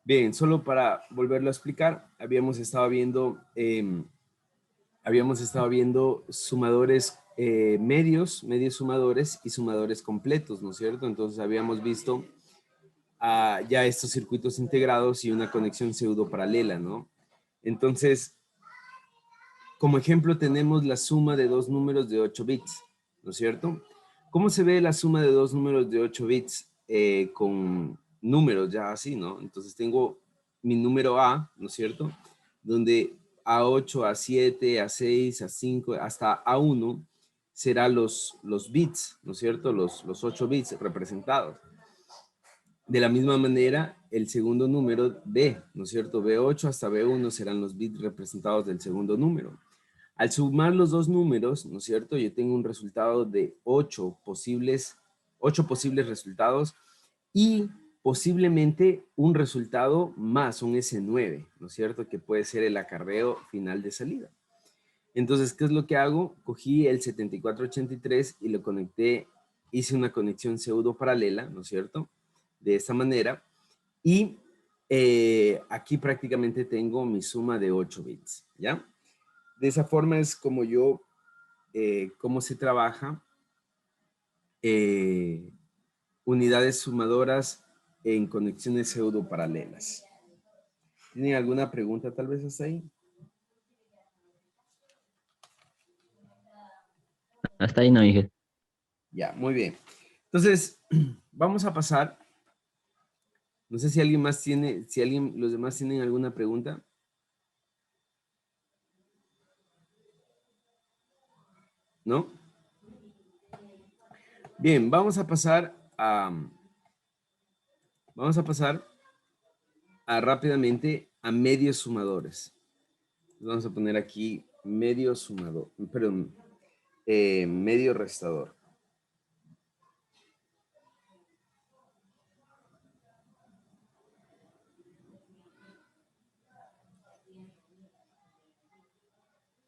Bien, solo para volverlo a explicar, habíamos estado viendo sumadores medios sumadores y sumadores completos, ¿no es cierto? Entonces habíamos visto ya estos circuitos integrados y una conexión pseudo paralela, ¿no? Entonces, como ejemplo tenemos la suma de dos números de 8 bits, ¿no es cierto? ¿Cómo se ve la suma de dos números de 8 bits con números ya así, ¿no? Entonces tengo mi número A, ¿no es cierto? Donde A8, A7, A6, A5, hasta A1 serán los bits, ¿no es cierto? Los 8 bits representados. De la misma manera, el segundo número B, ¿no es cierto? B8 hasta B1 serán los bits representados del segundo número. Al sumar los dos números, ¿no es cierto? Yo tengo un resultado de 8 posibles resultados y posiblemente un resultado más, un S9, ¿no es cierto? Que puede ser el acarreo final de salida. Entonces, ¿qué es lo que hago? Cogí el 7483 y lo conecté, hice una conexión pseudo paralela, ¿no es cierto? De esta manera. Y aquí prácticamente tengo mi suma de 8 bits, ¿ya? De esa forma es como cómo se trabaja unidades sumadoras en conexiones pseudo paralelas. ¿Tienen alguna pregunta tal vez hasta ahí? Hasta ahí no, Miguel. Ya, muy bien. Entonces, vamos a pasar. No sé si alguien más tiene, los demás tienen alguna pregunta. ¿No? Bien, vamos a pasar rápidamente a medios sumadores. Vamos a poner aquí medio sumador, perdón, medio restador.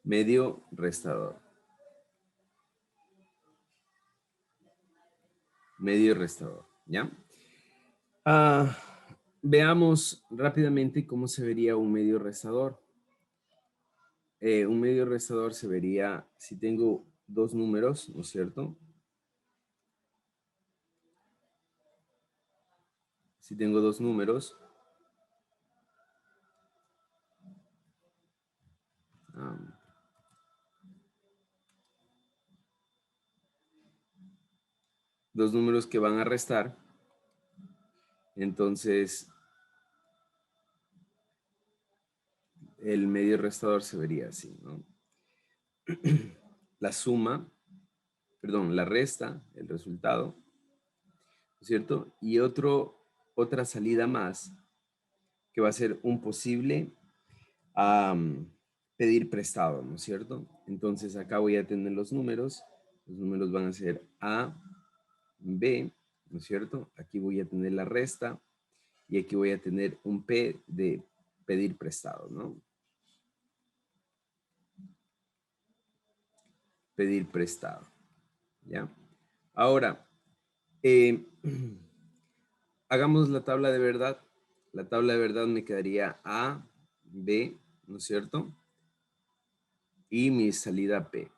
Medio restador. Medio restador, ¿ya? Veamos rápidamente cómo se vería un medio restador. Un medio restador se vería si tengo dos números, ¿no es cierto? Si tengo dos números, dos números que van a restar, entonces el medio restador se vería así, ¿no? La suma, perdón, la resta, el resultado, ¿no es cierto? Y otra salida más, que va a ser un posible pedir prestado, ¿no es cierto? Entonces acá voy a tener los números van a ser A, B, ¿no es cierto? Aquí voy a tener la resta y aquí voy a tener un P de pedir prestado, ¿no? Pedir prestado, ¿ya? Ahora, hagamos la tabla de verdad. La tabla de verdad me quedaría A, B, ¿no es cierto? Y mi salida P.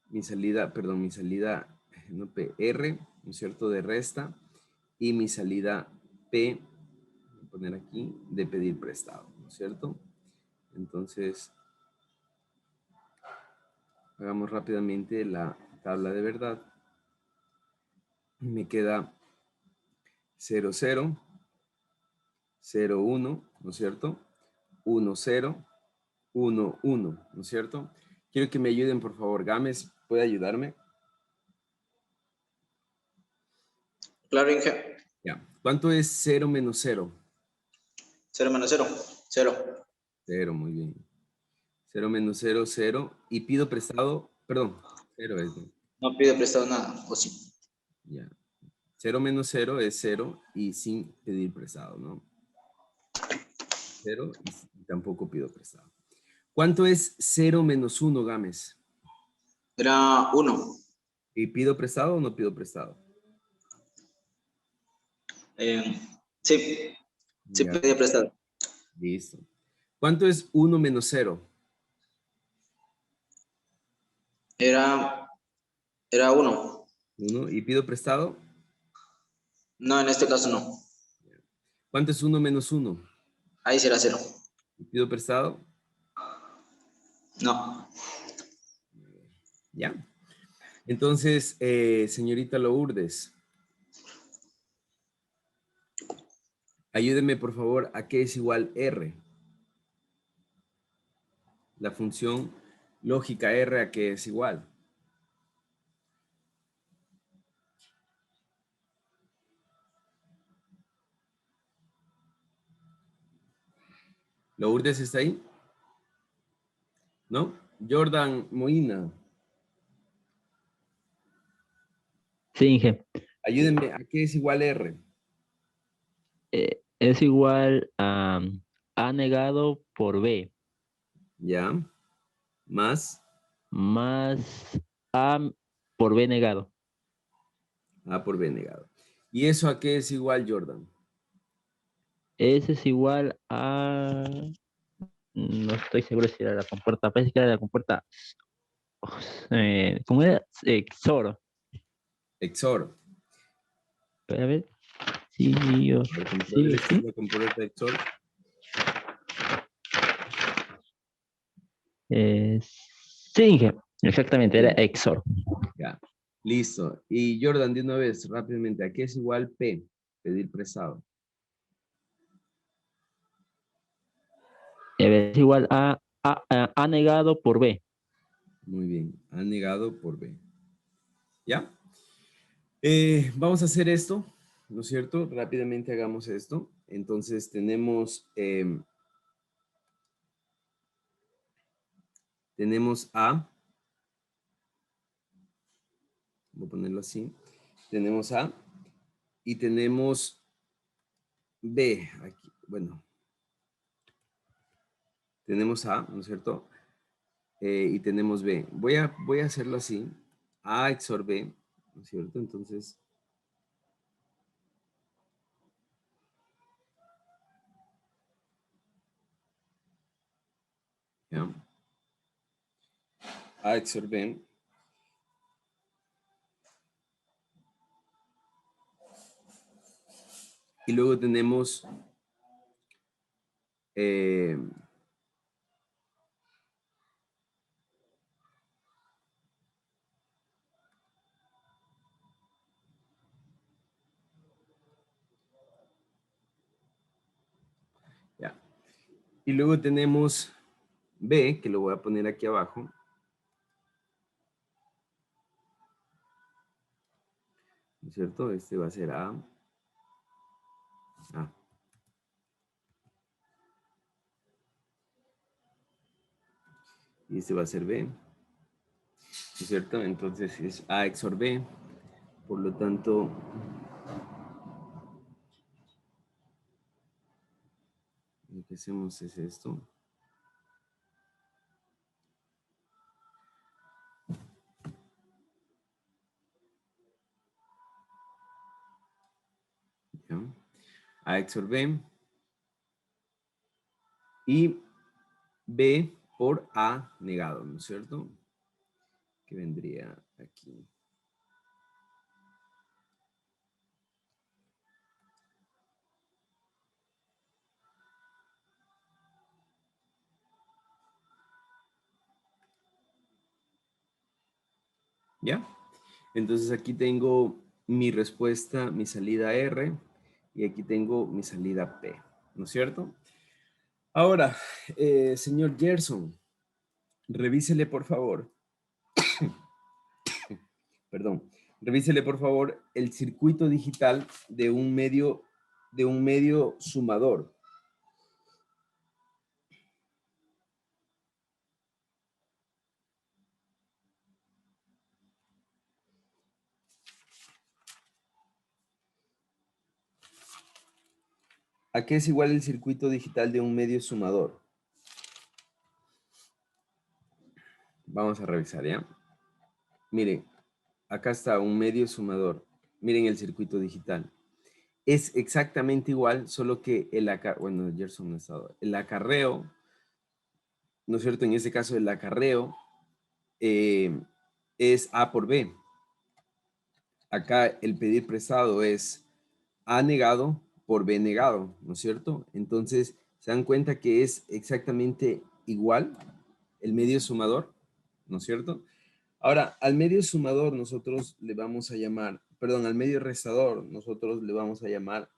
Mi salida, no P, R, ¿no es cierto? De resta. Y mi salida P, voy a poner aquí, de pedir prestado, ¿no es cierto? Entonces, hagamos rápidamente la tabla de verdad. Me queda 0, 0, 0, 1, ¿no es cierto? 1, 0, 1, 1, ¿no es cierto? Quiero que me ayuden, por favor. Gámez, ¿puede ayudarme? Claro, Inge. Ya. ¿Cuánto es 0 menos 0? 0 menos 0. 0. 0, muy bien. 0 menos 0, 0. Y pido prestado, perdón, 0 es, ¿no? No pido prestado nada, o sí. Ya. 0 menos 0 es 0 y sin pedir prestado, ¿no? 0 y tampoco pido prestado. ¿Cuánto es 0 menos 1, Gámez? Era 1. ¿Y pido prestado o no pido prestado? Sí, sí Ya, pedía prestado. listo. ¿Cuánto es 1 menos 0? Era 1. 1. ¿Y pido prestado? No, en este caso no. ¿Cuánto es 1 menos 1? Ahí será 0. ¿Y pido prestado? No. Ya. Entonces, señorita Lourdes, ayúdeme por favor a qué es igual R. La función lógica R a qué es igual. ¿Lourdes está ahí? ¿No? Jordan Moina, Sí, Inge. ayúdenme a qué es igual R. Es igual a A negado por B ¿Ya? Más más A por B negado. A por B negado. ¿Y eso a qué es igual, Jordan? Ese es igual a... No estoy seguro si era la compuerta. Parece que era la compuerta... ¿cómo era? XOR. XOR. A ver. Sí, yo... A ver, Sí, compruébele si es sí. la compuerta XOR. Eh, sí, Inge. Exactamente, era Bien, XOR. ya. Listo. Y Jordan, de una vez, rápidamente, ¿a qué es igual P? Pedir prestado. A ver, es igual A negado por B. Muy bien. A negado por B. ¿Ya? Vamos a hacer esto, ¿no es cierto? Rápidamente hagamos esto. Entonces tenemos A, voy a ponerlo así, tenemos A y tenemos B, aquí, bueno, tenemos A, ¿no es cierto? Y tenemos B. Voy a hacerlo así, A XOR B, ¿no es cierto? Entonces, ¿ya? A XOR B. Y luego tenemos eh, ya. Y luego tenemos B, que lo voy a poner aquí abajo. ¿No es cierto? Este va a ser A. A. Y este va a ser B. ¿No es cierto? Entonces es A XOR B. Por lo tanto, lo que hacemos es esto. ¿Ya? A XOR B. Y B por A negado, ¿no es cierto? Que vendría aquí. ¿Ya? Entonces aquí tengo mi respuesta, mi salida R, y aquí tengo mi salida P, ¿no es cierto? Ahora, señor Gerson, revísele por favor, perdón, revísele por favor el circuito digital de un medio sumador. ¿A qué es igual el circuito digital de un medio sumador? Vamos a revisar, ¿ya? Miren, acá está un medio sumador. Miren el circuito digital. es exactamente igual, solo que bueno, Gerson no ha estado. El acarreo, ¿no es cierto? En este caso, el acarreo es A por B. Acá el pedir prestado es A negado por B negado, ¿no es cierto? Entonces, se dan cuenta que es exactamente igual el medio sumador, ¿no es cierto? Ahora, al medio sumador nosotros le vamos a llamar, perdón, al medio restador nosotros le vamos a llamar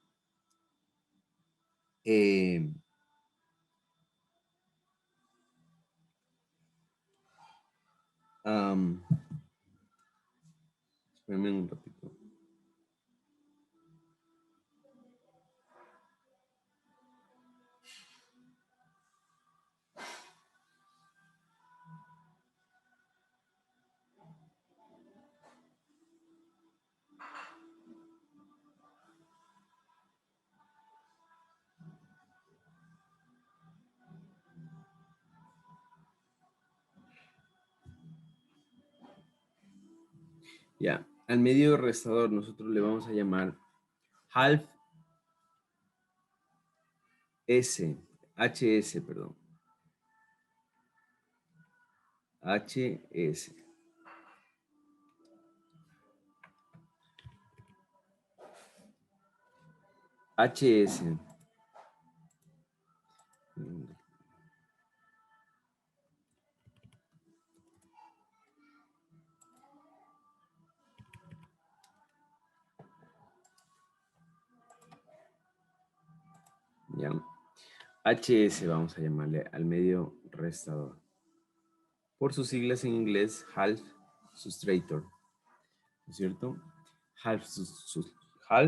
eh, espérame un ratito. Ya, al medio restador nosotros le vamos a llamar half S, HS, perdón. HS. HS. Ya. HS vamos a llamarle al medio restador. Por sus siglas en inglés, half substrator. ¿No es cierto? Half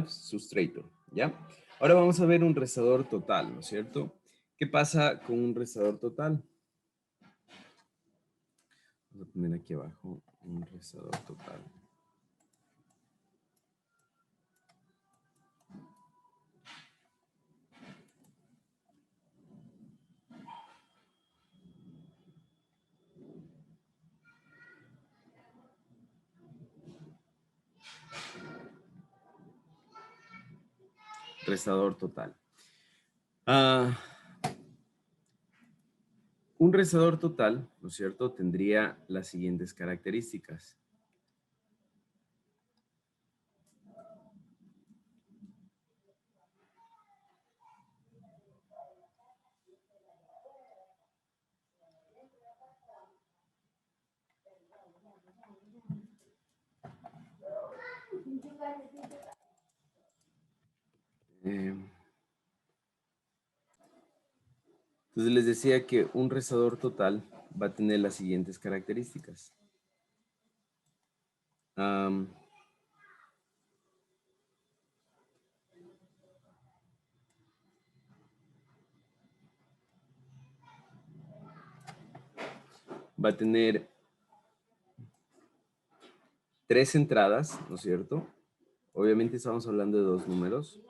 substrator. ¿Ya? Ahora vamos a ver un restador total, ¿no es cierto? ¿Qué pasa con un restador total? Vamos a poner aquí abajo un restador total. Restador total. Un restador total, ¿no es cierto?, tendría las siguientes características. Entonces les decía que un restador total va a tener las siguientes características. Va a tener 3 entradas, ¿no es cierto? Obviamente estamos hablando de 2 números,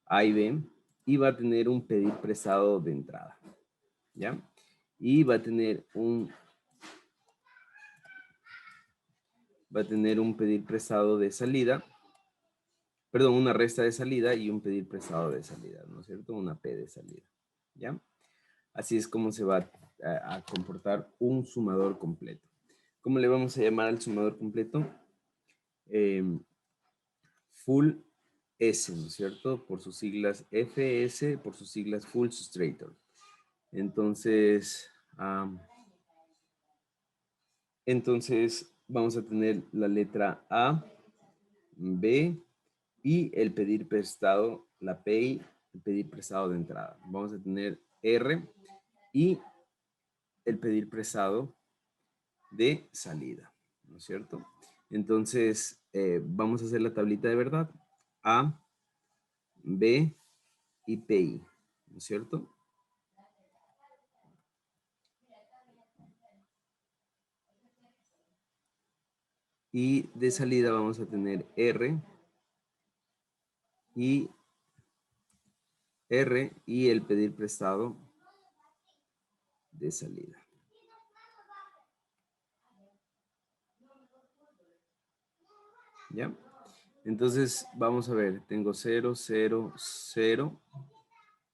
A y B, y va a tener un pedir prestado de entrada, ¿ya? Y va a tener un pedir prestado de salida, perdón, una resta de salida y un pedir prestado de salida, ¿no es cierto? Una P de salida, ¿ya? Así es como se va a comportar un sumador completo. ¿Cómo le vamos a llamar al sumador completo? Full S, ¿no es cierto? Por sus siglas FS, por sus siglas Full Substrator. Entonces, vamos a tener la letra A, B y el pedir prestado, la P y el pedir prestado de entrada. Vamos a tener R y el pedir prestado de salida, ¿no es cierto? Entonces, vamos a hacer la tablita de verdad. A, B y PI, ¿no es cierto? Y de salida vamos a tener R y el pedir prestado de salida. ¿Ya? Entonces, vamos a ver, tengo 0, 0, 0,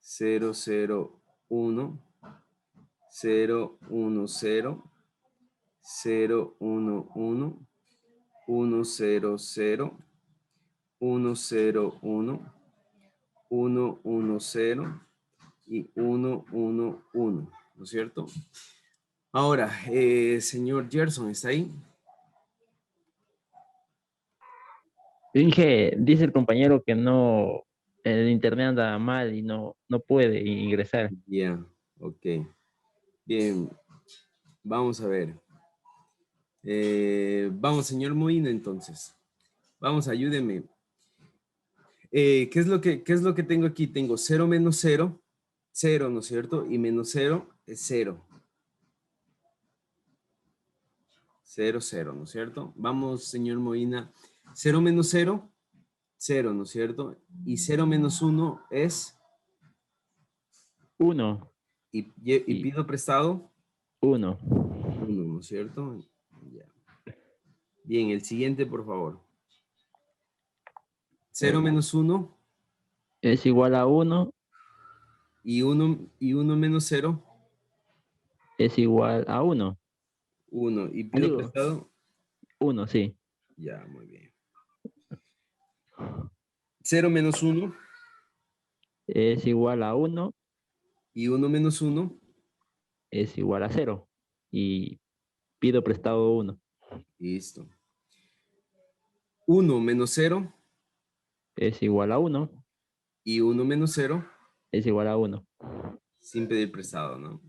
0, 0, 1, 0, 1, 0, 0, 1, 1, 1, 0, 0, 1, 0, 1, 1, 1, 0 y 1, 1, 1, ¿no es cierto? Ahora, señor Gerson, ¿está ahí? Inge, dice el compañero que no, el internet anda mal y no puede ingresar. Ya, ok. Bien, vamos a ver. Vamos, señor Molina, entonces. Vamos, ayúdeme. ¿Qué es lo que tengo aquí? Tengo 0 menos 0, 0, ¿no es cierto? Y menos 0 es 0. 0, 0, ¿no es cierto? Vamos, señor Molina. 0 menos 0, 0, ¿no es cierto? Y 0 menos 1 es, Uno y y pido prestado, uno 1, ¿no es cierto? Ya. Bien, el siguiente, por favor. 0 menos 1 es igual a uno, y 1 menos 0, es igual a uno. 1. Y Ah, pido digo, prestado, uno, sí. ya, muy bien. 0 menos 1 Es igual a uno, y 1 menos 1, es igual a cero. Y pido prestado uno. listo. 1 menos 0 Es igual a uno, y 1 menos 0 es igual a uno. sin pedir prestado, ¿no?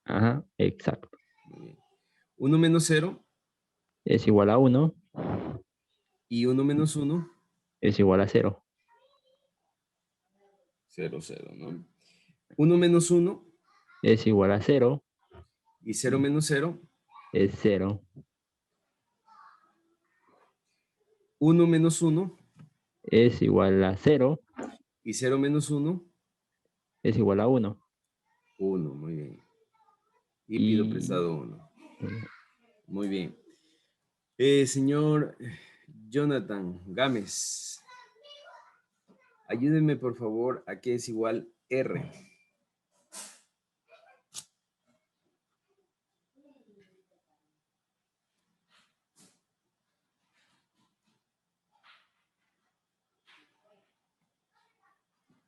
Ajá, exacto. Muy bien. 1 menos 0 Es igual a uno, y 1 menos 1, es igual a cero. 0, 0, ¿no? 1 menos 1 Es igual a cero, y 0 menos 0, es cero. 1 menos 1 Es igual a cero, y 0 menos 1, es igual a uno. 1, muy bien. Y pido Y prestado 1. Muy bien. Señor Jonathan Gámez, ayúdeme por favor a qué es igual R.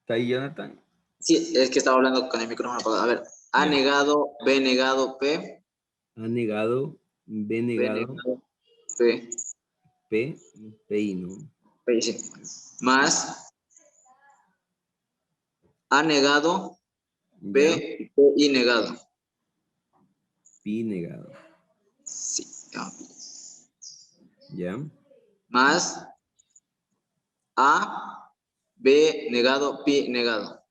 ¿Está ahí, Jonathan? Sí, es que estaba hablando con el micrófono apagado. A ver, A Ya. negado, B negado, A negado, B B negado, negado, P, P, PI, ¿no? P, sí. Más A negado, Ya, B, P y negado. pi negado. Sí. Ya. Ya, Más A, B negado, pi negado.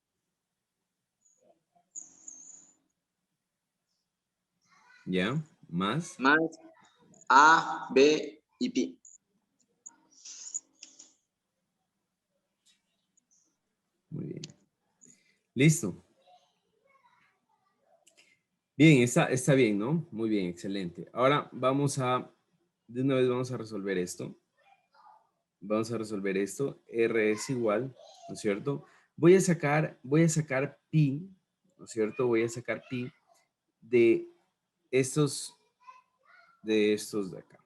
ya, más. Más A, B y pi. Muy bien. Listo. Bien, está bien, ¿no? Muy bien, excelente. Ahora de una vez vamos a resolver esto. Vamos a resolver esto. R es igual, ¿no es cierto? Voy a sacar pi, ¿no es cierto? Voy a sacar pi de estos, de acá.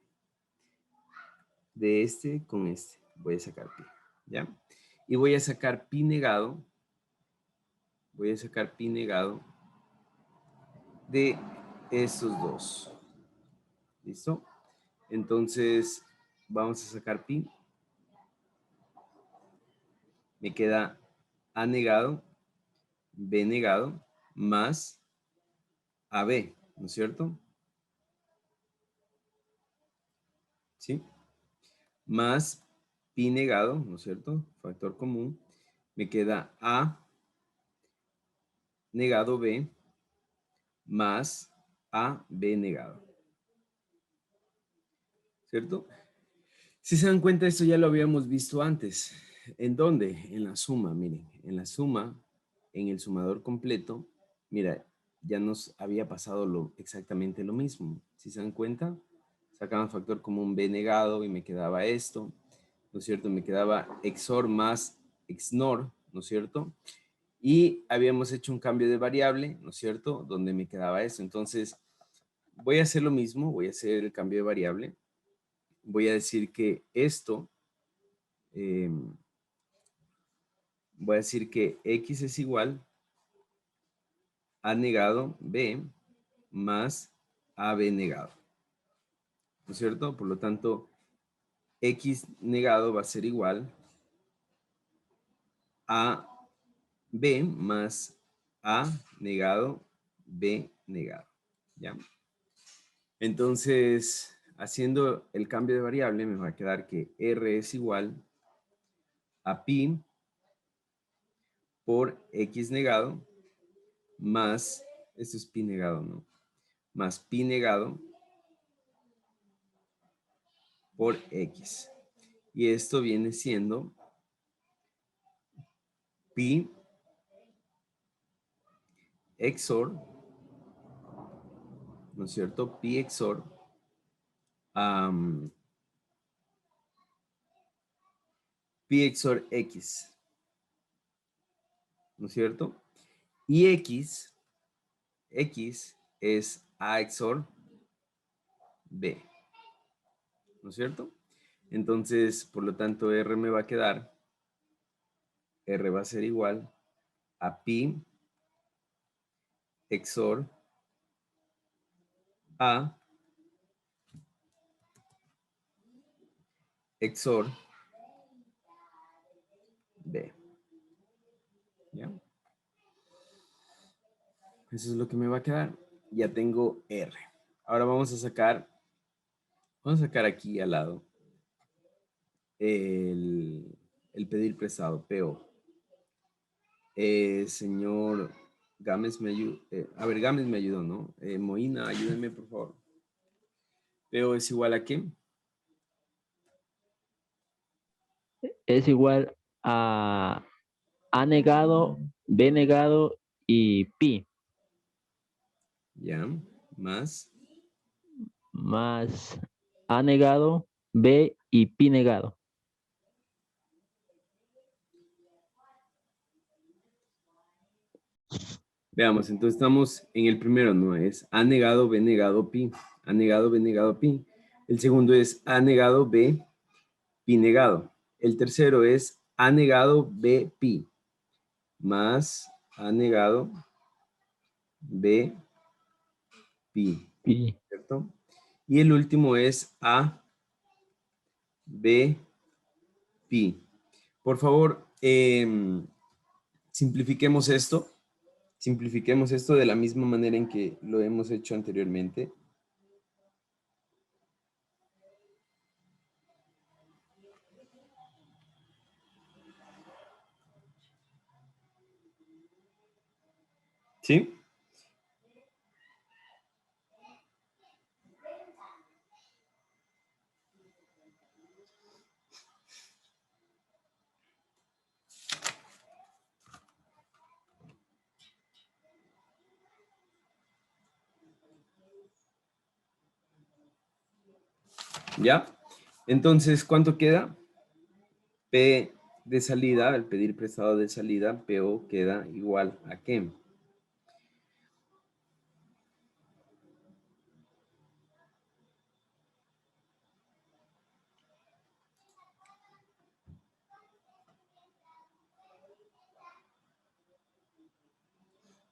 De este con este. Voy a sacar pi, ¿ya? Y voy a sacar pi negado. Voy a sacar pi negado de estos dos. ¿Listo? Entonces, vamos a sacar pi. Me queda A negado, B negado, más AB, ¿no es cierto? ¿Sí? Más pi negado, ¿no es cierto? Factor común. Me queda A negado B más AB negado. ¿Cierto? Si se dan cuenta, esto ya lo habíamos visto antes. ¿En dónde? En la suma, miren. En la suma, en el sumador completo, mira, ya nos había pasado exactamente lo mismo. Si se dan cuenta, sacaba un factor común B negado y me quedaba esto. ¿no es cierto? Me quedaba XOR más XNOR, ¿no es cierto? Y habíamos hecho un cambio de variable, ¿no es cierto? Donde me quedaba eso. Entonces, voy a hacer lo mismo, voy a hacer el cambio de variable. Voy a decir que esto, voy a decir que X es igual a negado B más AB negado, ¿no es cierto? Por lo tanto, X negado va a ser igual a B más A negado B negado, ¿ya? Entonces, haciendo el cambio de variable, me va a quedar que R es igual a pi por X negado más, esto es pi negado, ¿no? Más pi negado por X. Y esto viene siendo pi XOR, ¿no es cierto? Pi XOR pi XOR X, ¿no es cierto? Y X es A XOR B, ¿no es cierto? Entonces, por lo tanto, R me va a quedar, R va a ser igual a pi XOR A XOR B. ¿Ya? Eso es lo que me va a quedar. Ya tengo R. Ahora vamos a sacar aquí al lado el pedir prestado, PO. Señor Gámez me ayudó. A ver, Gámez me ayudó, ¿no? Moina, ayúdenme, por favor. PO es igual a ¿qué? Es igual a A negado, B negado y pi, Ya, más. más A negado, B y pi negado. Veamos, entonces estamos en el primero, ¿no? Es A negado, B negado, pi. A negado, B negado, pi. El segundo es A negado, B, pi negado. El tercero es A negado, B, pi. Más A negado, B, pi. Pi. ¿Cierto? Y el último es A, B, pi. Por favor, simplifiquemos esto. Simplifiquemos esto de la misma manera en que lo hemos hecho anteriormente. ¿Sí? ¿Ya? Entonces, ¿cuánto queda? P de salida, el pedir prestado de salida, PO queda igual a ¿qué?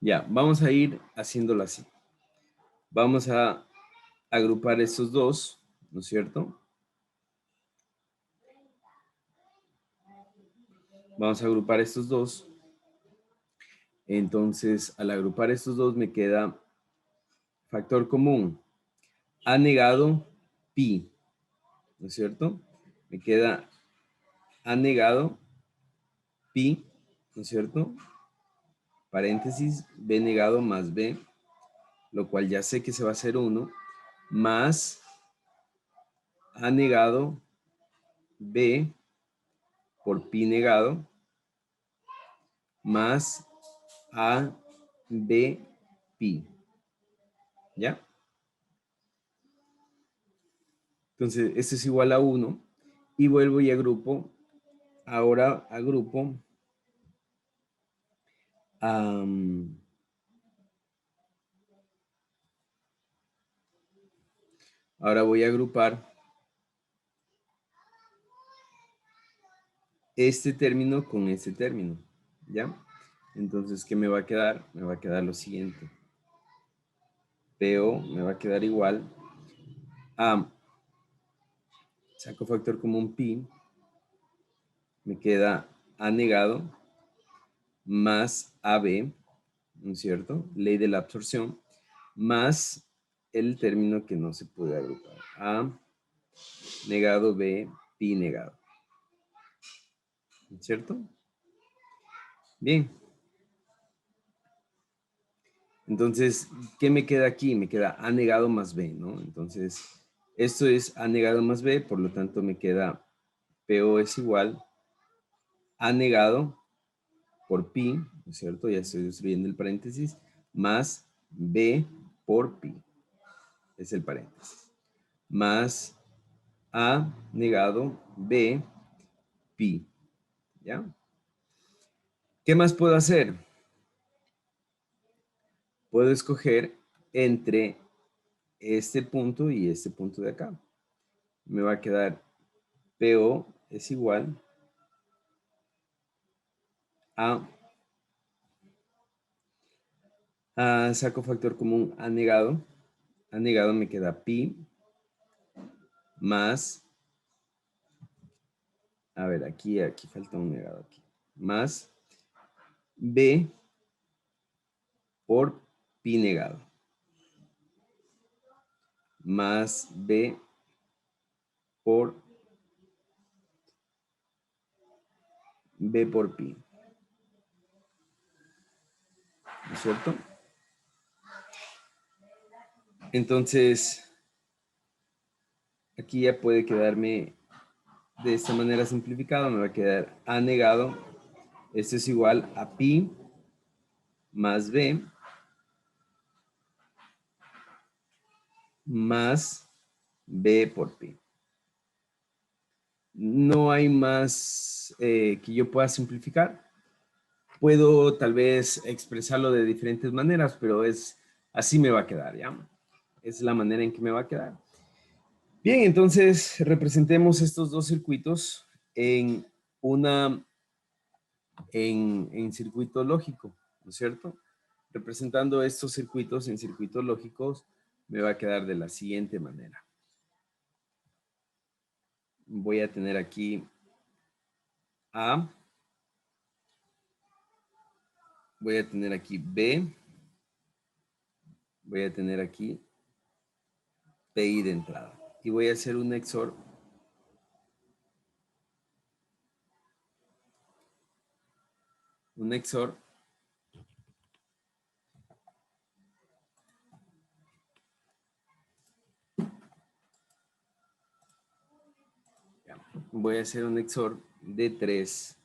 Ya, vamos a ir haciéndolo así. Vamos a agrupar estos dos, ¿no es cierto? Vamos a agrupar estos dos. Entonces, al agrupar estos dos me queda factor común. A negado pi, ¿no es cierto? Me queda A negado pi, ¿no es cierto? Paréntesis, B negado más B, lo cual ya sé que se va a hacer 1, más A negado B por pi negado, más A, B, pi. ¿Ya? Entonces, esto es igual a 1. y vuelvo y agrupo. Ahora agrupo. Ahora voy a agrupar este término con este término, ¿ya? Entonces, ¿qué me va a quedar? Me va a quedar lo siguiente. PO me va a quedar igual a, saco factor común pi, me queda A negado más AB, ¿no es cierto? Ley de la absorción, más el término que no se puede agrupar. A negado, B, pi negado. ¿No es cierto? Bien. Entonces, ¿qué me queda aquí? Me queda A negado más B, ¿no? Entonces, esto es A negado más B, por lo tanto me queda PO es igual A negado por pi, ¿no es cierto? Ya estoy destruyendo el paréntesis, más B por pi, es el paréntesis, más A negado B pi, ¿ya? ¿Qué más puedo hacer? Puedo escoger entre este punto y este punto de acá. Me va a quedar PO es igual saco factor común A negado me queda pi más, a ver, aquí falta un negado aquí, más B por pi negado, más B por pi, ¿no es cierto? Entonces, aquí ya puede quedarme de esta manera simplificado, me va a quedar A negado, esto es igual a pi más B más B por pi. No hay más que yo pueda simplificar. Puedo tal vez expresarlo de diferentes maneras, pero así me va a quedar, ¿ya? Es la manera en que me va a quedar. Bien, entonces representemos estos dos circuitos en en circuito lógico, ¿no es cierto? Representando estos circuitos en circuitos lógicos, me va a quedar de la siguiente manera. Voy a tener aquí A, voy a tener aquí B, voy a tener aquí PI de entrada. Y voy a hacer un XOR. Un XOR. Voy a hacer un XOR de 3.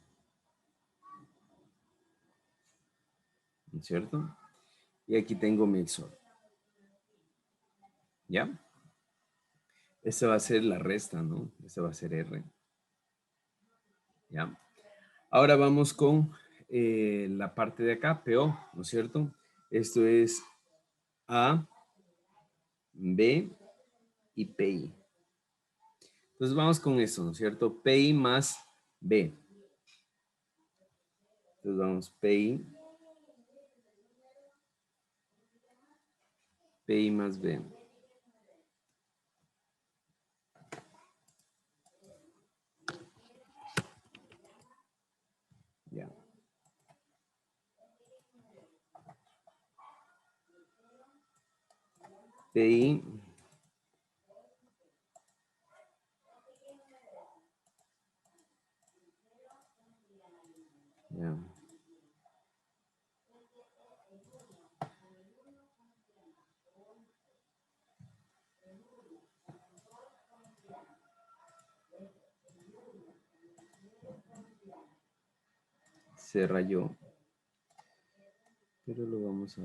¿No es cierto? Y aquí tengo mi XOR. ¿Ya? Esta va a ser la resta, ¿no? Esta va a ser R. ¿Ya? Ahora vamos con la parte de acá, PO, ¿no es cierto? Esto es A, B y PI. Entonces vamos con esto, ¿no es cierto? PI más B. Entonces vamos PI más B. Ya. PI. Ya. Se rayó. Pero lo vamos a...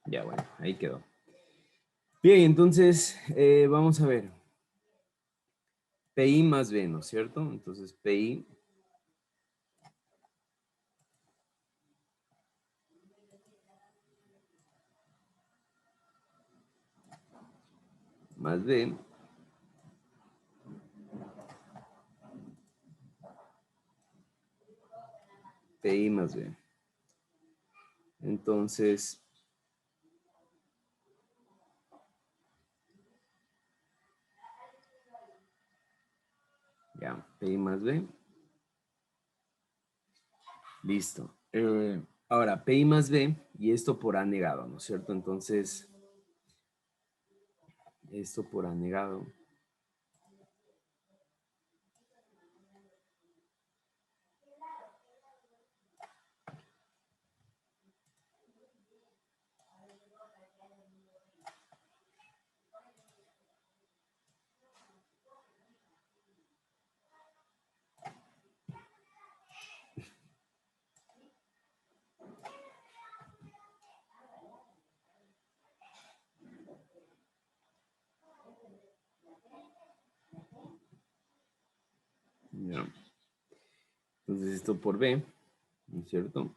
Ya, bueno, ahí quedó. Bien, entonces, vamos a ver. PI más B, ¿no es cierto? Entonces, PI más B PI más B. Entonces, ya, PI más B. Listo. Ahora, PI más B, y esto por A negado, ¿no es cierto? Entonces, esto por A negado. Ya. Entonces, esto por B, ¿no es cierto?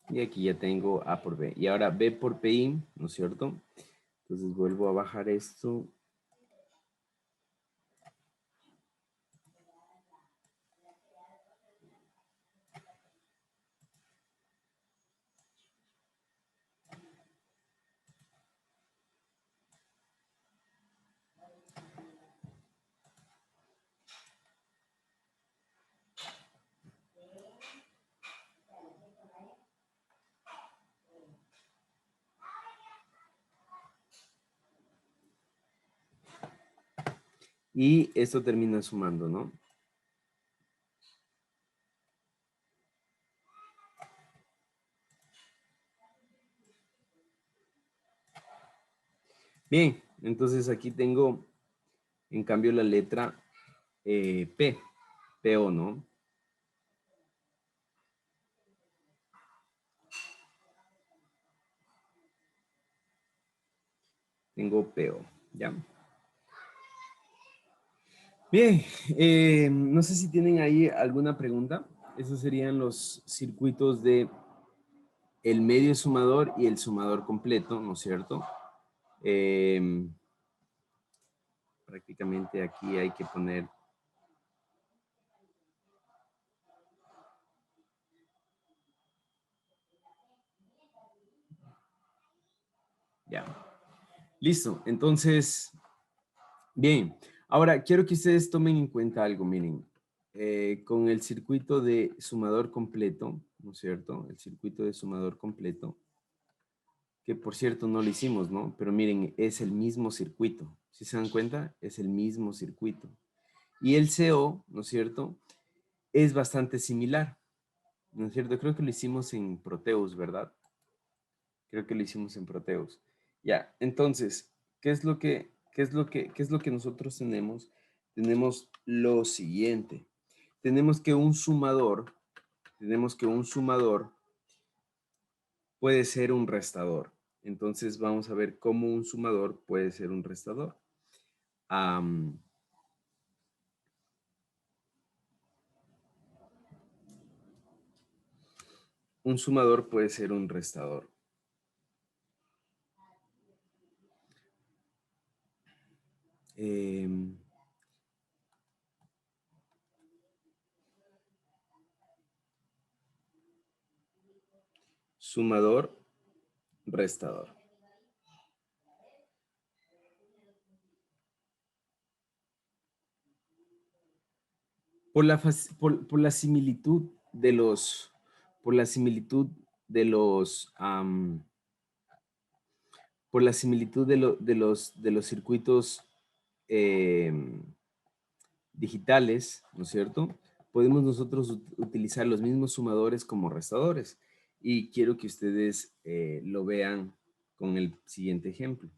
Y aquí ya tengo A por B. Y ahora B por PI, ¿no es cierto? Entonces vuelvo a bajar esto. Y esto termina sumando, ¿no? Bien, entonces aquí tengo, en cambio, la letra P, PO, ¿no? Tengo PO, ¿ya? Bien, no sé si tienen ahí alguna pregunta. Esos serían los circuitos de el medio sumador y el sumador completo, ¿no es cierto? Prácticamente aquí hay que poner... Ya. Listo. Entonces, bien. Ahora, quiero que ustedes tomen en cuenta algo, miren. Con el circuito de sumador completo, ¿no es cierto? El circuito de sumador completo, que por cierto no lo hicimos, ¿no? Pero miren, es el mismo circuito. ¿Sí se dan cuenta? Es el mismo circuito. Y el CO, ¿no es cierto? Es bastante similar, ¿no es cierto? Creo que lo hicimos en Proteus, ¿verdad? Creo que lo hicimos en Proteus. Ya, entonces, ¿qué es lo que nosotros tenemos? Tenemos lo siguiente. Tenemos que un sumador puede ser un restador. Entonces vamos a ver cómo un sumador puede ser un restador. Un sumador puede ser un restador. Sumador, restador. Por la similitud de los, por la similitud de los, por la similitud de los circuitos digitales, ¿no es cierto? Podemos nosotros utilizar los mismos sumadores como restadores. Y quiero que ustedes lo vean con el siguiente ejemplo.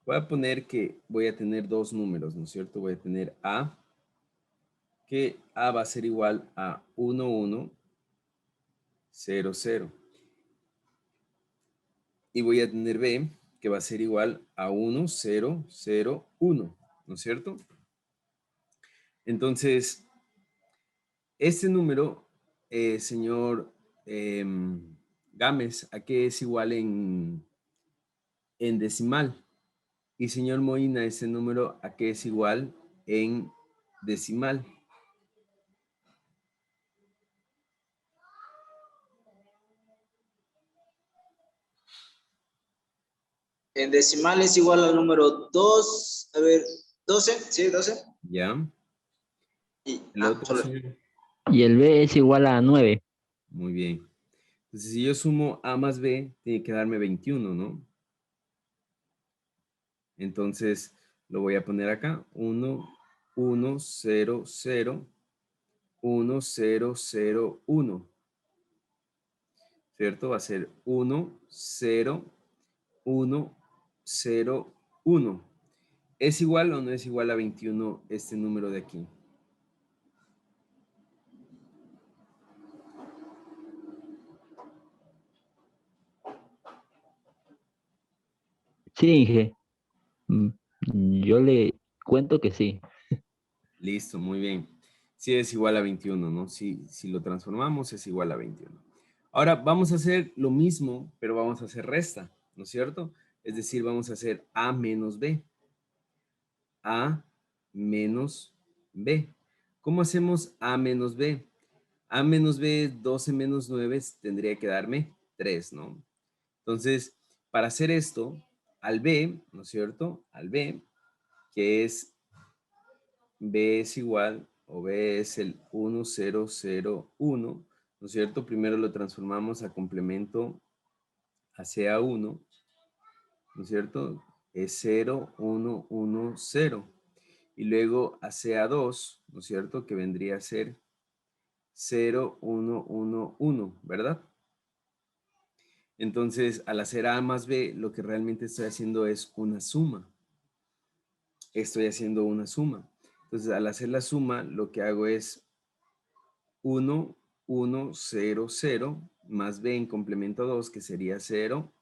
Voy a poner que voy a tener dos números, ¿no es cierto? Voy a tener A, que A va a ser igual a 1, 1, 0, 0. Y voy a tener B, que va a ser igual a 1, 0, 0, 1, ¿no es cierto? Entonces, este número, señor Gámez, ¿a qué es igual en decimal? Y señor Moina, ese número, ¿a qué es igual en decimal? En decimal es igual al número 2. A ver, 12. Sí, 12. ¿Ya? Y, El otro, solo. señor. Y el B es igual a 9. Muy bien. Entonces, si yo sumo A más B, tiene que darme 21, ¿no? Entonces, lo voy a poner acá. 1, 1, 0, 0, 1, 0, 0, 1. ¿Cierto? Va a ser 1, 0, 1, 0, 1. ¿Es igual o no es igual a 21 este número de aquí? Sí, Inge. Mm, Yo le cuento que sí. Listo, muy bien. Sí es igual a 21, ¿no? Si lo transformamos es igual a 21. Ahora vamos a hacer lo mismo, pero vamos a hacer resta, ¿no es cierto? Es decir, vamos a hacer A menos B. A menos B. ¿Cómo hacemos A menos B? A menos B, 12 menos 9, tendría que darme 3, ¿no? Entonces, para hacer esto, al B, ¿no es cierto? Al B, que es B es igual, o B es el 1, 0, 0, 1, ¿no es cierto? Primero lo transformamos a complemento hacia 1, ¿no es cierto? Es 0, 1, 1, 0. Y luego hacia 2, ¿no es cierto? Que vendría a ser 0, 1, 1, 1, ¿verdad? Entonces, al hacer A más B, lo que realmente estoy haciendo es una suma. Estoy haciendo una suma. Entonces, al hacer la suma, lo que hago es 1, 1, 0, 0, más B en complemento 2, que sería 0,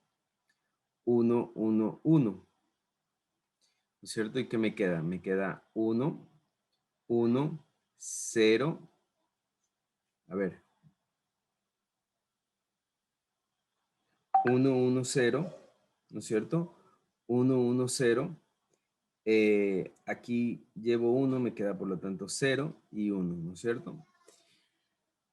1, 1, 1. ¿No es cierto? ¿Y qué me queda? Me queda 1, 1, 0. A ver. 1, 1, 0. ¿No es cierto? 1, 1, 0. Aquí llevo 1, me queda por lo tanto 0 y 1, ¿no es cierto?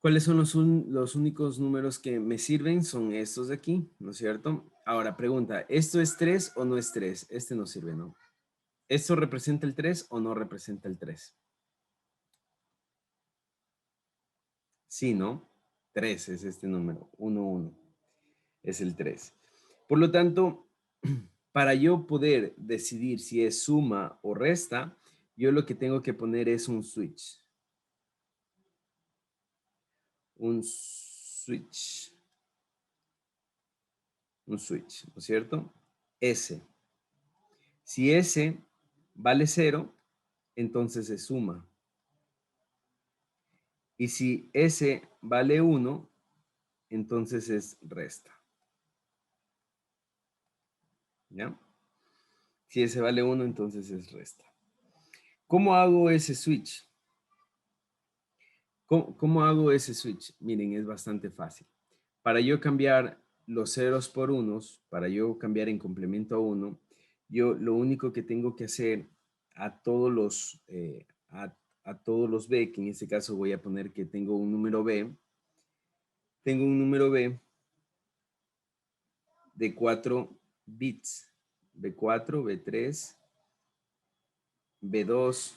¿Cuáles son los únicos números que me sirven? Son estos de aquí, ¿no es cierto? Ahora, pregunta, ¿esto es 3 o no es 3? Este no sirve, ¿no? ¿Esto representa el 3 o no representa el 3? Sí, ¿no? 3 es este número, 1, 1. Es el 3. Por lo tanto, para yo poder decidir si es suma o resta, yo lo que tengo que poner es un switch. Un switch. Un switch, ¿no es cierto? S. Si S vale 0, entonces es suma. Y si S vale 1, entonces es resta. ¿Ya? Si S vale 1, entonces es resta. ¿Cómo hago ese switch? ¿Cómo hago ese switch? Miren, es bastante fácil. Para yo cambiar los ceros por unos, para yo cambiar en complemento a 1, yo lo único que tengo que hacer a todos los B, que en este caso voy a poner que tengo un número B de 4 bits. B4, B3, B2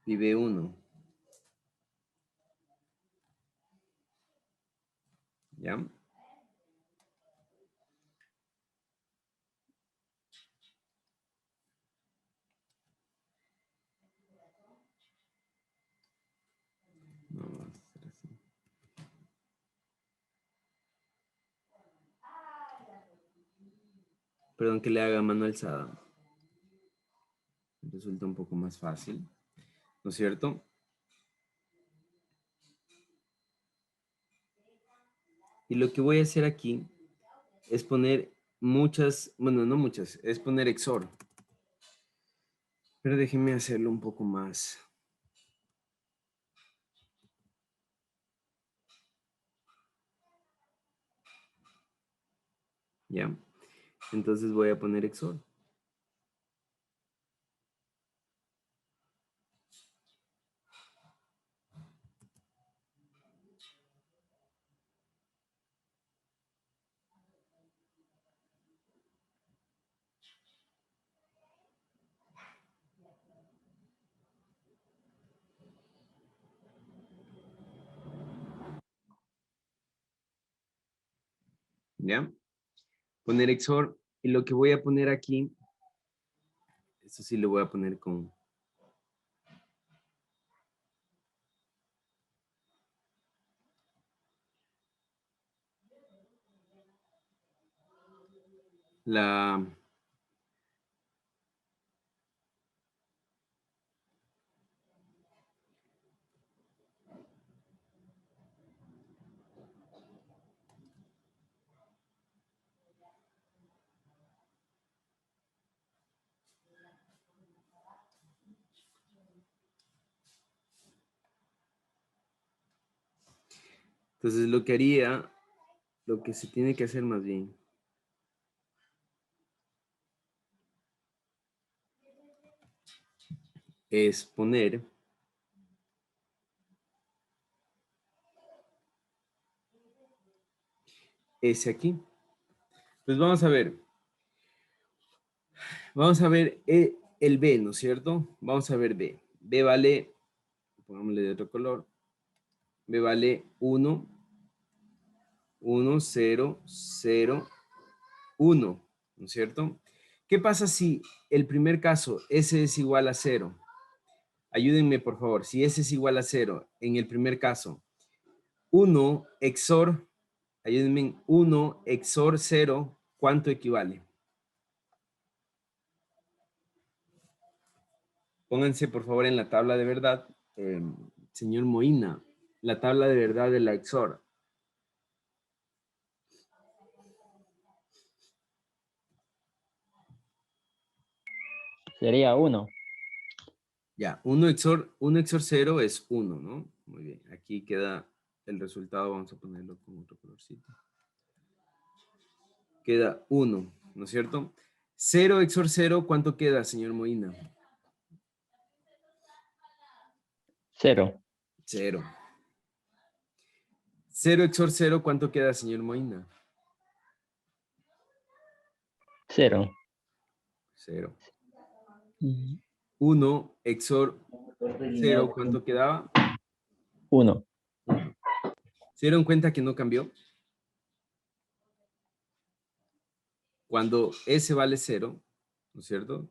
y B1. ¿Ya? No, va a ser así. Perdón que le haga mano alzada. Resulta un poco más fácil, ¿no es cierto? Y lo que voy a hacer aquí es poner muchas, bueno, no muchas, es poner XOR. Pero déjenme hacerlo un poco más. ¿Ya? Entonces voy a poner XOR. ¿Ya? Poner XOR. Y lo que voy a poner aquí, esto sí lo voy a poner con la... Entonces lo que haría, lo que se tiene que hacer más bien, es poner ese aquí. Pues vamos a ver. Vamos a ver el B, ¿no es cierto? Vamos a ver B. B vale, pongámosle de otro color. B vale 1, 1, 0, 0, 1, ¿no es cierto? ¿Qué pasa si el primer caso S es igual a 0? Ayúdenme, por favor. Si S es igual a 0, en el primer caso, 1 XOR, ayúdenme, 1 XOR 0, ¿cuánto equivale? Pónganse, por favor, en la tabla de verdad. Señor Moina, la tabla de verdad de la XOR. Sería 1. Ya, 1 XOR 0 es 1, ¿no? Muy bien, aquí queda el resultado, vamos a ponerlo con otro colorcito. Queda 1, ¿no es cierto? 0 XOR 0, ¿cuánto queda, señor Moina? 0. 0. 0 XOR 0, ¿cuánto queda, señor Moina? 0. 0. 1 XOR 0, ¿cuánto quedaba? 1. 1. ¿Se dieron cuenta que no cambió? Cuando S vale 0, ¿no es cierto?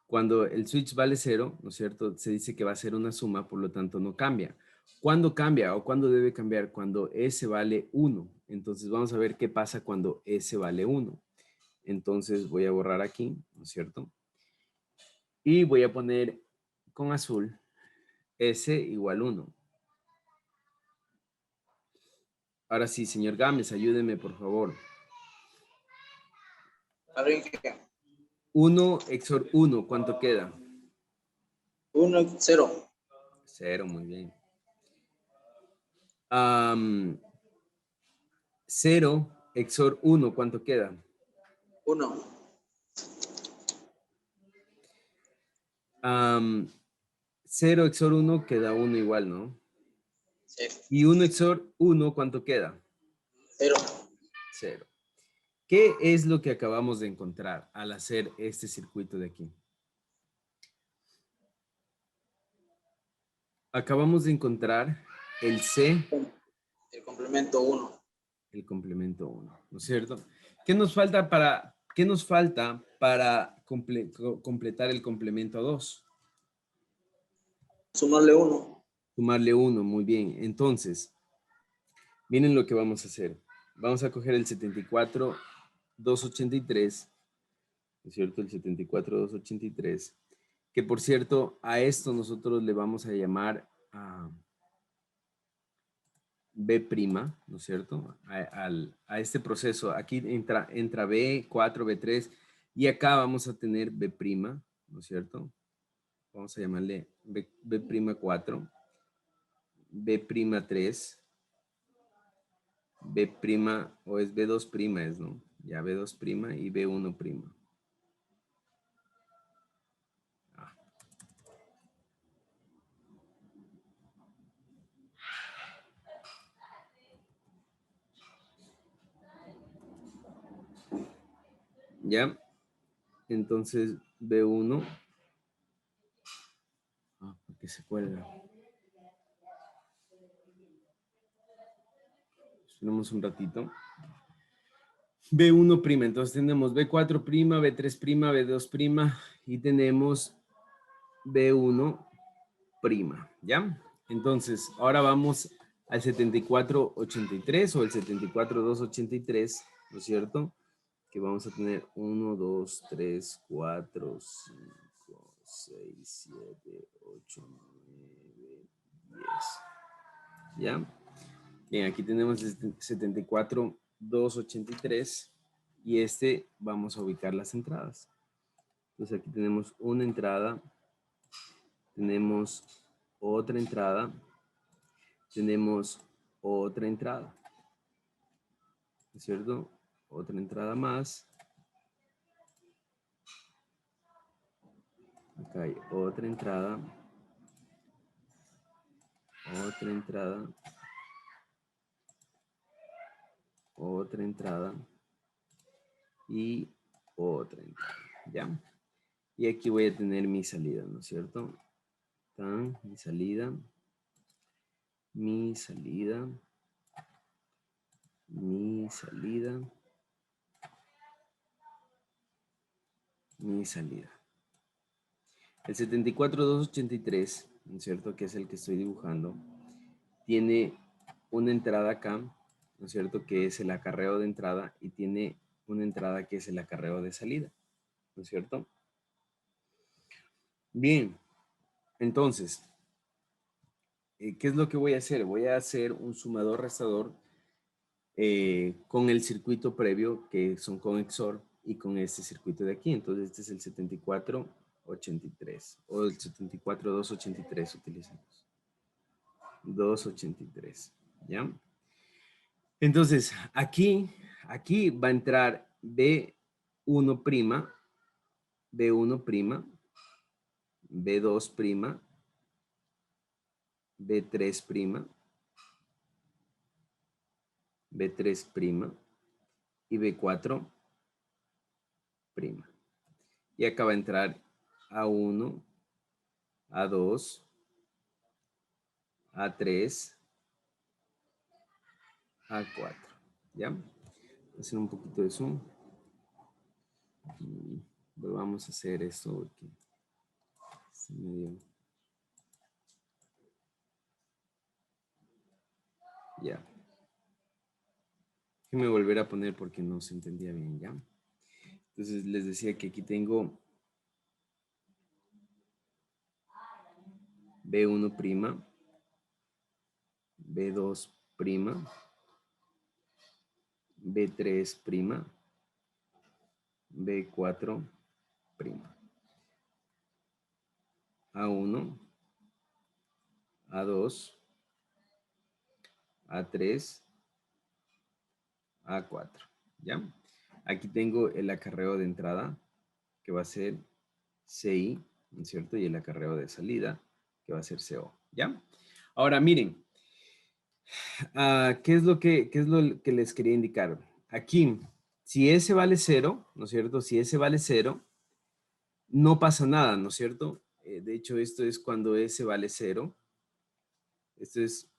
Cuando el switch vale 0, ¿no es cierto? Se dice que va a ser una suma, por lo tanto no cambia. ¿Cuándo cambia o cuándo debe cambiar? Cuando S vale 1. Entonces vamos a ver qué pasa cuando S vale 1. Entonces voy a borrar aquí, ¿no es cierto? Y voy a poner con azul S igual 1. Ahora sí, señor Gámez, ayúdeme por favor. Arranque. 1 XOR 1, ¿cuánto queda? 1, 0. 0, muy bien. 0 XOR 1, ¿cuánto queda? 1. 0 XOR 1 queda 1 igual, ¿no? Sí. Y 1 XOR 1, ¿cuánto queda? 0. 0. ¿Qué es lo que acabamos de encontrar al hacer este circuito de aquí? Acabamos de encontrar el C, El complemento 1. el complemento 1, ¿no es cierto? ¿Qué nos falta para completar el complemento 2? Sumarle 1. Sumarle 1, muy bien. Entonces, miren lo que vamos a hacer. Vamos a coger el 74,283, ¿no es cierto? El 74,283, que por cierto, a esto nosotros le vamos a llamar B', ¿no es cierto? A este proceso, aquí entra B4, B3, y acá vamos a tener B', ¿no es cierto? Vamos a llamarle B'4, B'3, B', o es B2', es, ¿no? Ya B2' y B1'. Ah. ¿Ya? Entonces B1. Ah, porque se cuelga. Esperemos un ratito. B1', entonces tenemos B4', B3', B2', y tenemos B1', ¿ya? Entonces, ahora vamos al 7483 o el 74283, ¿no es cierto? Que vamos a tener 1, 2, 3, 4, 5, 6, 7, 8, 9, 10. ¿Ya? Bien, aquí tenemos el 74283 y este vamos a ubicar las entradas. Entonces aquí tenemos una entrada, tenemos otra entrada, tenemos otra entrada, ¿no es cierto? Otra entrada más. Acá hay otra entrada, otra entrada, otra entrada y otra entrada, ¿ya? Y aquí voy a tener mi salida, ¿no es cierto? Tan, mi salida, mi salida, mi salida, mi salida. El 74283, ¿no es cierto? Que es el que estoy dibujando, tiene una entrada acá, ¿no es cierto? Que es el acarreo de entrada y tiene una entrada que es el acarreo de salida, ¿no es cierto? Bien, entonces, ¿qué es lo que voy a hacer? Voy a hacer un sumador-restador con el circuito previo, que son con XOR, y con este circuito de aquí. Entonces, este es el 7483, o el 74283 utilizamos. 283, ¿ya? Entonces, aquí va a entrar B1', B1', B2', B3', B3' y B4'. Y acá va a entrar A1, A2, A3, A4. ¿Ya? Voy a hacer un poquito de zoom. Vamos a hacer esto porque está medio... Ya. Déjenme volver a poner porque no se entendía bien, ¿ya? Entonces les decía que aquí tengo B1', B2', B3', B4', A1, A2, A3, A4, ¿ya? Aquí tengo el acarreo de entrada, que va a ser CI, ¿no es cierto? Y el acarreo de salida, que va a ser CO, ¿ya? Ahora, miren, ¿qué es lo que les quería indicar? Aquí, si S vale 0, ¿no es cierto? Si S vale 0, no pasa nada, ¿no es cierto? De hecho, esto es cuando S vale 0. Esto es...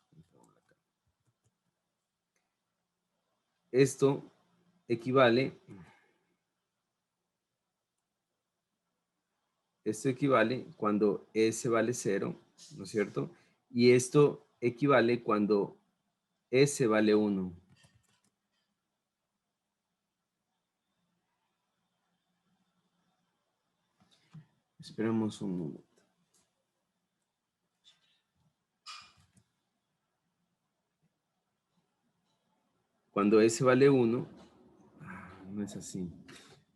Esto equivale... Esto equivale cuando S vale 0, ¿no es cierto? Y esto equivale cuando S vale 1. Esperemos un momento. cuando S vale 1, no es así.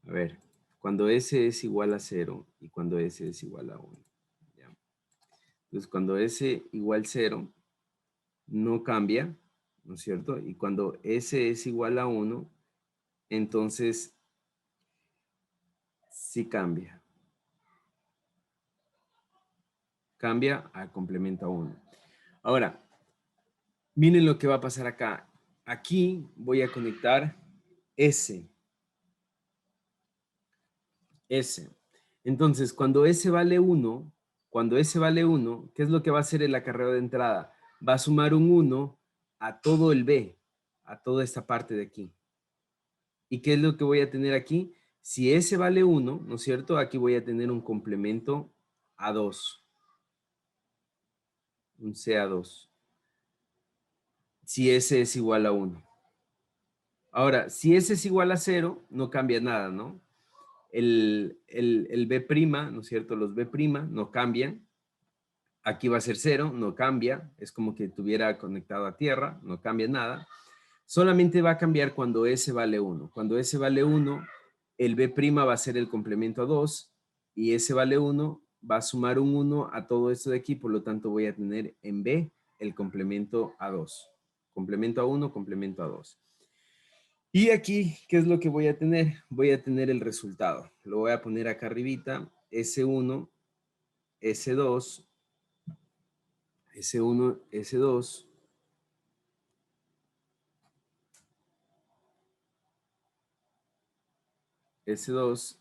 A ver, cuando S es igual a 0 y cuando S es igual a 1. ¿Ya? Entonces, cuando S igual 0, no cambia, ¿no es cierto? Y cuando S es igual a 1, entonces sí cambia. Cambia a complemento a 1. Ahora, miren lo que va a pasar acá. Aquí voy a conectar S. S. Entonces, cuando S vale 1, ¿qué es lo que va a hacer el acarreo de entrada? Va a sumar un 1 a todo el B, a toda esta parte de aquí. ¿Y qué es lo que voy a tener aquí? Si S vale 1, ¿no es cierto? Aquí voy a tener un complemento a 2. Un C a 2. Si S es igual a 1. Ahora, si S es igual a 0, no cambia nada, ¿no? El B', ¿no es cierto? Los B' no cambian. Aquí va a ser 0, no cambia. Es como que tuviera conectado a tierra, no cambia nada. Solamente va a cambiar cuando S vale 1. Cuando S vale 1, el B' va a ser el complemento a 2 y S vale 1 va a sumar un 1 a todo esto de aquí, por lo tanto voy a tener en B el complemento a 2. Complemento a 1, complemento a 2. Y aquí, ¿qué es lo que voy a tener? Voy a tener el resultado. Lo voy a poner acá arribita, S1, S2, S1, S2, S2,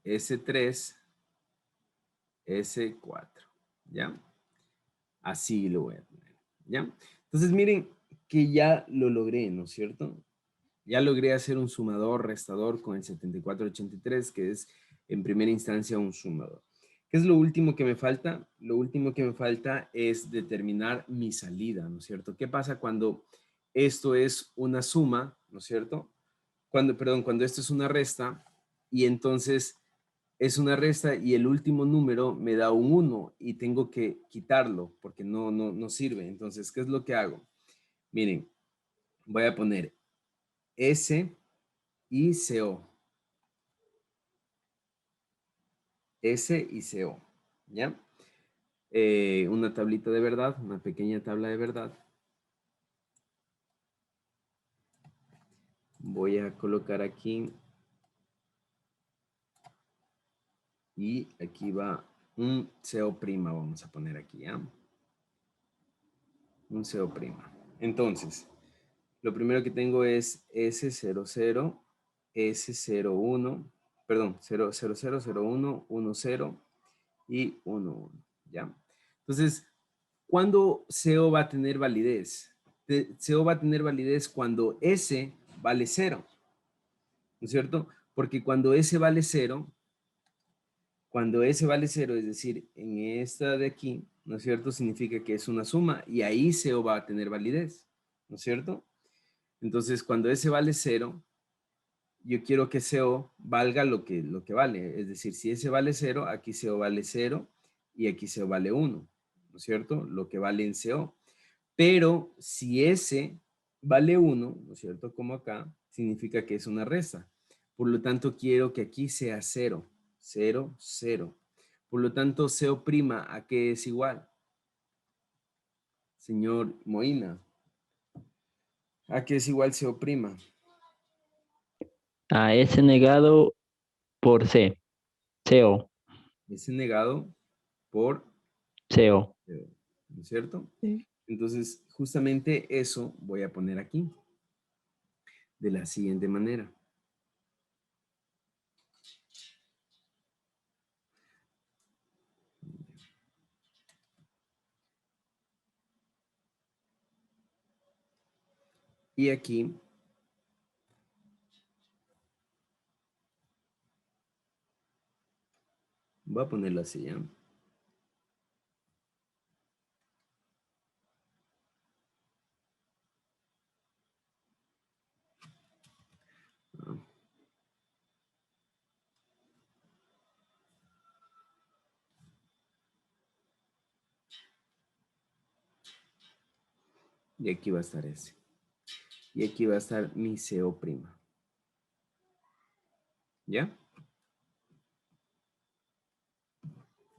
S3, S4, ¿ya? Así lo voy a tener, ¿ya? Entonces miren que ya lo logré, ¿no es cierto? Ya logré hacer un sumador, restador con el 7483, que es en primera instancia un sumador. ¿Qué es lo último que me falta? Lo último que me falta es determinar mi salida, ¿no es cierto? ¿Qué pasa cuando esto es una suma, ¿no es cierto? Cuando esto es una resta y entonces es una resta y el último número me da un 1 y tengo que quitarlo porque no sirve. Entonces, ¿qué es lo que hago? Miren, voy a poner S y CO. S y CO, ¿ya? Una tablita de verdad, una pequeña tabla de verdad. Voy a colocar aquí y aquí va un CO', vamos a poner aquí, ¿ya? Un CO'. Entonces, lo primero que tengo es S00, S01, perdón, 0001, 10 y 11, ¿ya? Entonces, ¿cuándo CO va a tener validez? CO va a tener validez cuando S vale 0, ¿no es cierto? Porque cuando S vale 0, es decir, en esta de aquí, ¿no es cierto? Significa que es una suma y ahí CO va a tener validez, ¿no es cierto? Entonces, cuando S vale 0, yo quiero que CO valga lo que vale. Es decir, si S vale 0, aquí CO vale 0 y aquí CO vale 1, ¿no es cierto? Lo que vale en CO. Pero si S vale 1, ¿no es cierto? Como acá, significa que es una resta. Por lo tanto, quiero que aquí sea 0, 0, 0. Por lo tanto, CO', ¿a qué es igual? Señor Moina, ¿a qué es igual CO'? A S negado por C. CO. S negado por CO. ¿no es cierto? Sí. Entonces, justamente eso voy a poner aquí, de la siguiente manera. Y aquí voy a ponerlo así, ¿ya? Y aquí va a estar ese. Y aquí va a estar mi CO'. ¿Ya?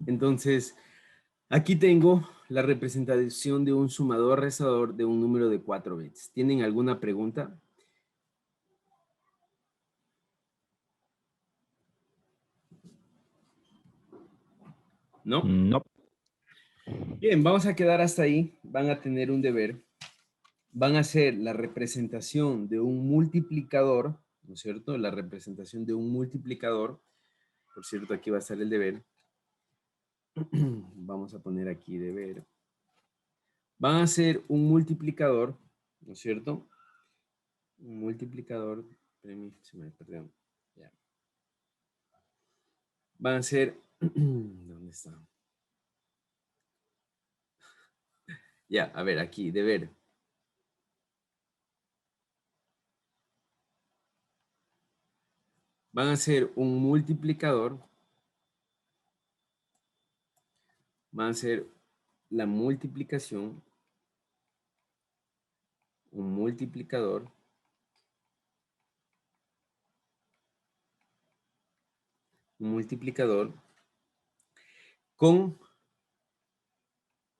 Entonces, aquí tengo la representación de un sumador rezador de un número de 4 bits. ¿Tienen alguna pregunta? ¿No? No. Bien, vamos a quedar hasta ahí. Van a tener un deber. Van a hacer la representación de un multiplicador, ¿no es cierto? La representación de un multiplicador. Por cierto, aquí va a estar el deber. Vamos a poner aquí deber. Van a hacer un multiplicador, ¿no es cierto? Un multiplicador. Se me perdió. Ya. Van a ser. ¿Dónde está? Ya, a ver, aquí, deber. Van a ser un multiplicador. Van a ser la multiplicación. Un multiplicador. Un multiplicador con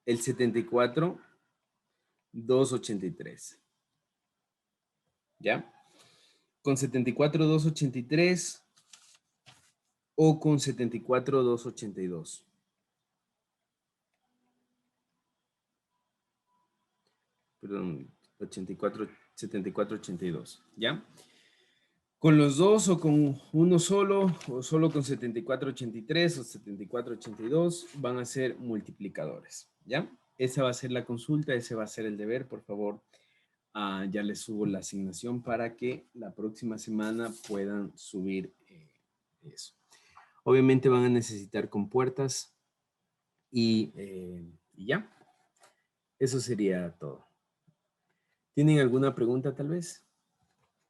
el 74,283. ¿Ya? Con 74,283 o con 74,282. Perdón, 84, 74,82. ¿Ya? Con los dos o con uno solo o solo con 74,83 o 74,82 van a ser multiplicadores. ¿Ya? Esa va a ser la consulta, ese va a ser el deber, por favor. Ya les subo la asignación para que la próxima semana puedan subir eso. Obviamente van a necesitar compuertas y ya. Eso sería todo. ¿Tienen alguna pregunta tal vez?